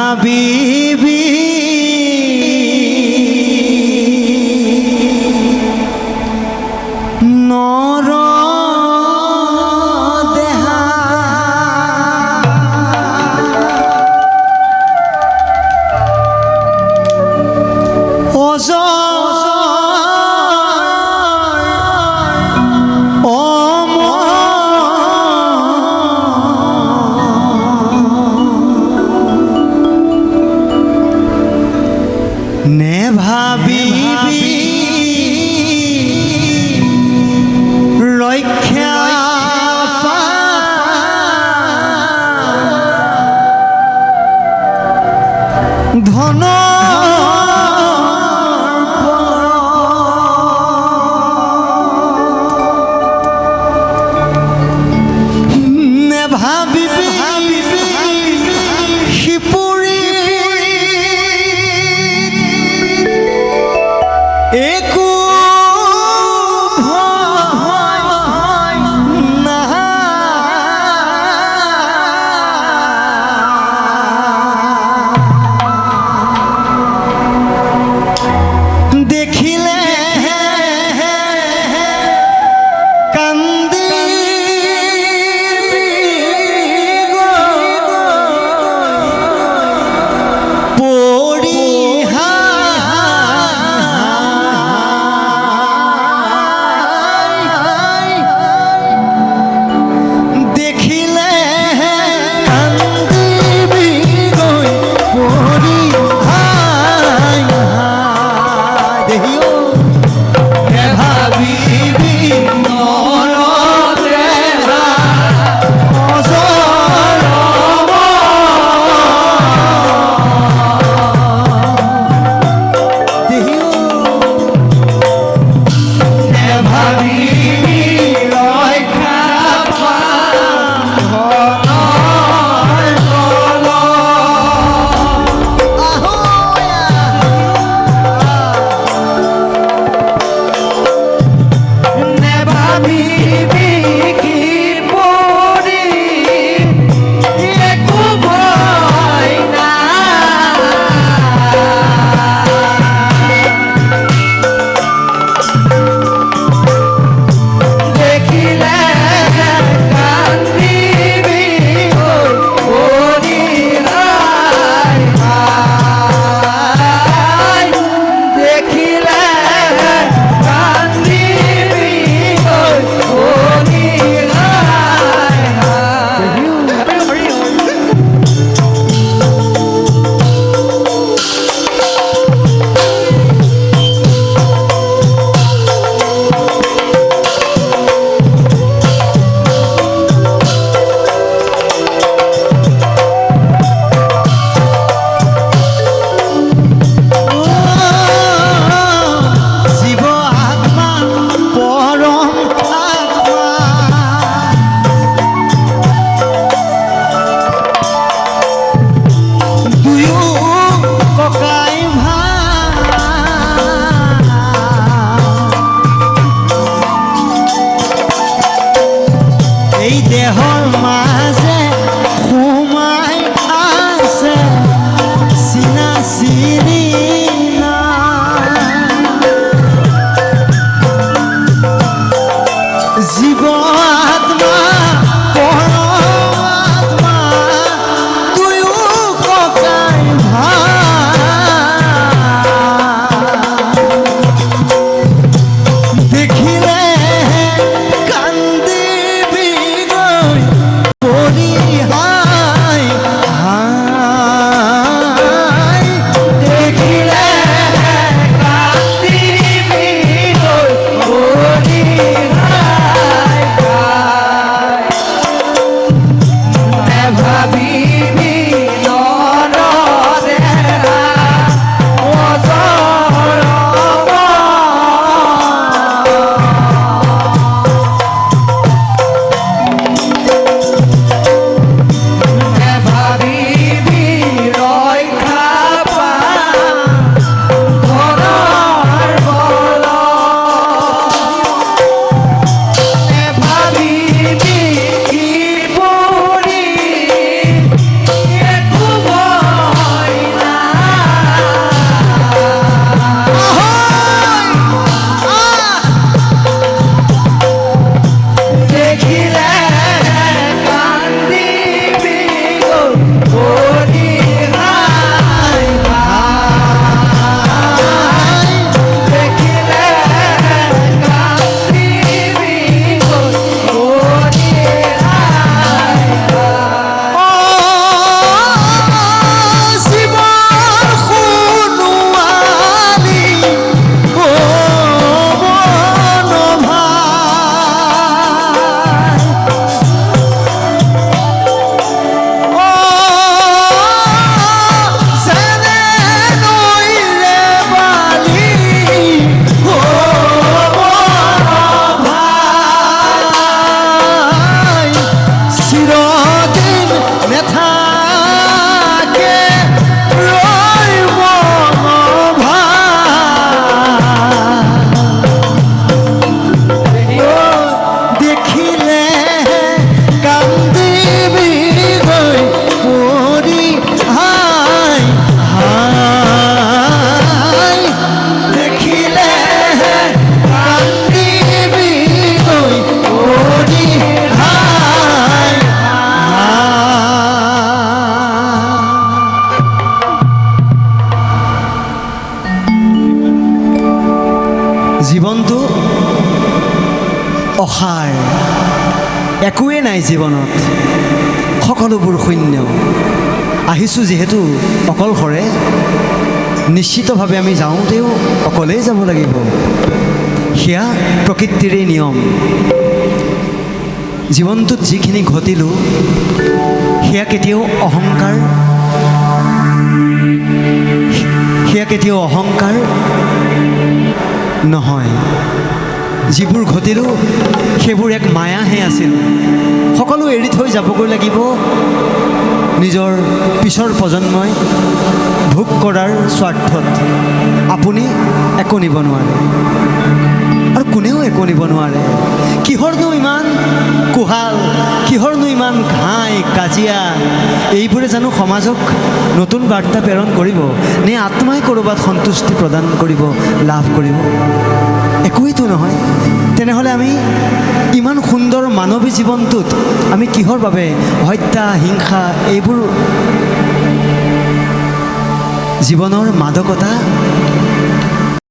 ভাবিবি নৰ দেহা অজৰ নে ভাবিবি ৰক্ষা ধন নে ভাবিবি শিপুৰী একো ভয় নাই অসাৰ একোৱেই নাই জীৱনত, সকলোবোৰ শূন্য। আহিছোঁ যিহেতু অকলশৰে, নিশ্চিতভাৱে আমি যাওঁতেও অকলেই যাব লাগিব। সেয়া প্ৰকৃতিৰেই নিয়ম। জীৱনটোত যিখিনি ঘটিলোঁ সেয়া কেতিয়াও অহংকাৰ নহয়। যিবোৰ ঘটিলোঁ সেইবোৰ এক মায়াহে আছিল। সকলো এৰি থৈ যাবগৈ লাগিব। নিজৰ পিছৰ প্ৰজন্মই ভোগ কৰাৰ স্বাৰ্থত আপুনি একো নিব নোৱাৰে আৰু কোনেও একো নিব নোৱাৰে। কিহৰনো ইমান কোহাল, কিহৰনো ইমান ঘাই কাজিয়া? এইবোৰে জানো সমাজক নতুন বাৰ্তা প্ৰেৰণ কৰিব, নে আত্মাই ক'ৰবাত সন্তুষ্টি প্ৰদান কৰিব, লাভ কৰিব? একোৱেইতো নহয়। তেনেহ'লে আমি ইমান সুন্দৰ মানৱী জীৱনটোত আমি কিহৰ বাবে হত্যা, হিংসা, এইবোৰ জীৱনৰ মাদকতা